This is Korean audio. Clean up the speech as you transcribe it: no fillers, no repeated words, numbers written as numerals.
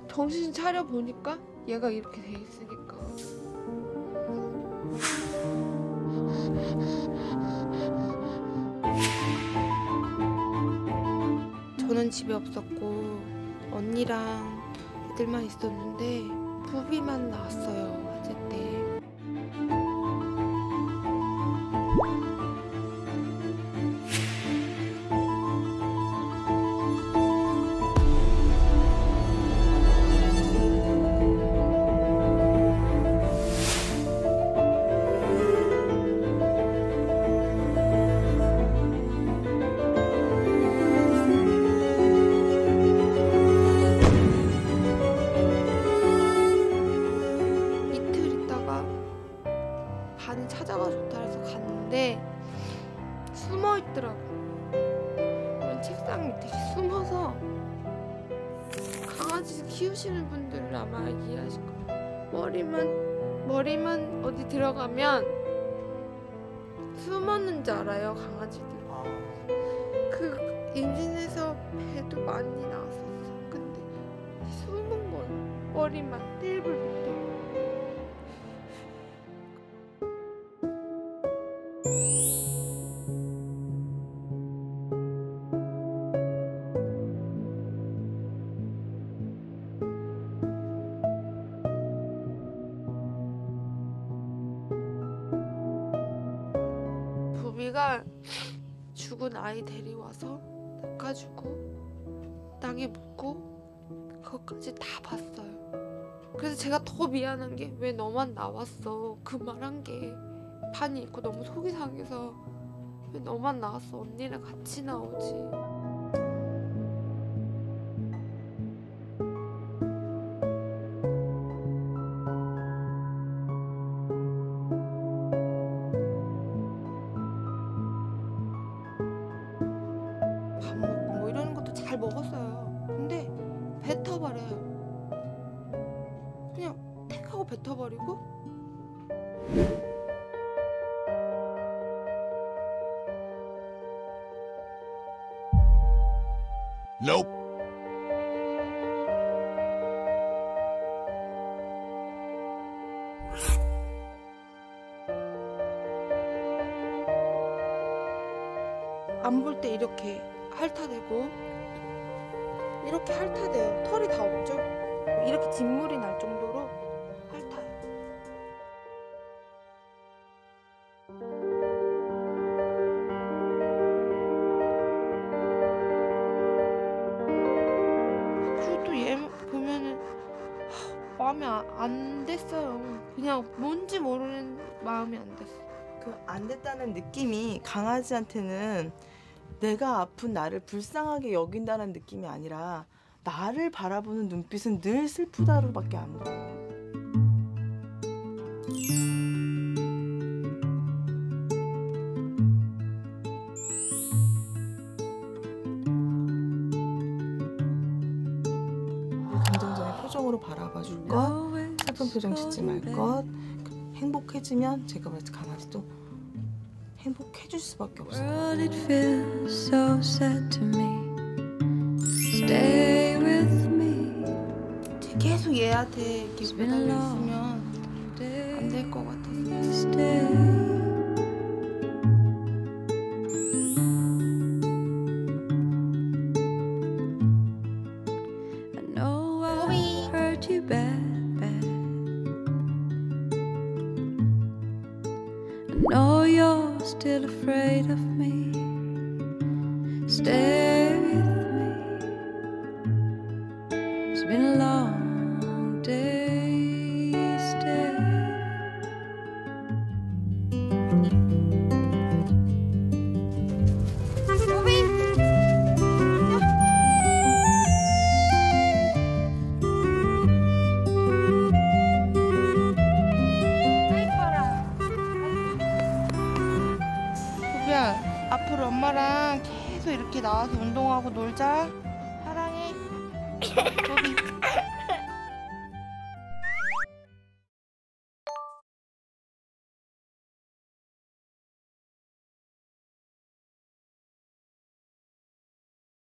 정신 차려 보니까 얘가 이렇게 돼 있으니까. 저는 집에 없었고 언니랑 애들만 있었는데 부비만 나왔어요, 화재 때. 반이 찾아가 좋다 해서 갔는데 숨어 있더라고. 이런 책상 밑에 숨어서, 강아지 키우시는 분들은 아마 이해하실 거예요. 머리만 어디 들어가면 숨었는지 알아요, 강아지들. 그 임신해서 배도 많이 나왔었어. 근데 숨은 거예요, 머리만 테이블 밑에. 부비가 죽은 아이 데려와서 닦아주고 땅에 묻고 그것까지 다 봤어요. 그래서 제가 더 미안한 게, 왜 너만 나왔어, 그 말한 게 반이 있고 너무 속이 상해서 왜 너만 나왔어, 언니랑 같이 나오지. 밥 먹고 뭐 이러는 것도 잘 먹었어요. 근데 뱉어버려요. 그냥 택 하고 뱉어버리고. Nope. 안 볼 때 이렇게 핥아대고, 이렇게 핥아대요. 털이 다 없죠? 이렇게 진물이 날 정도로 핥아요. 그리고 또 얘 보면은 마음이 안 됐어요. 그냥 뭔지 모르는 마음이 안 됐어요. 그 안 됐다는 느낌이 강아지한테는 내가 아픈 나를 불쌍하게 여긴다는 느낌이 아니라 나를 바라보는 눈빛은 늘 슬프다로밖에 안 보여요. 긍정적인 표정으로 바라봐 줄 것, 슬픈 표정 짓지 말 것. 행복해지면 제가 말했듯이 강아지도 행복해질 수밖에 없어요. 계속 얘한테 이렇게 매달려 있으면 안 될 것 같아서. know you're still afraid of me. Stay with me. It's been a long day. Stay. 부비야, 앞으로 엄마랑 계속 이렇게 나와서 운동하고 놀자. 토비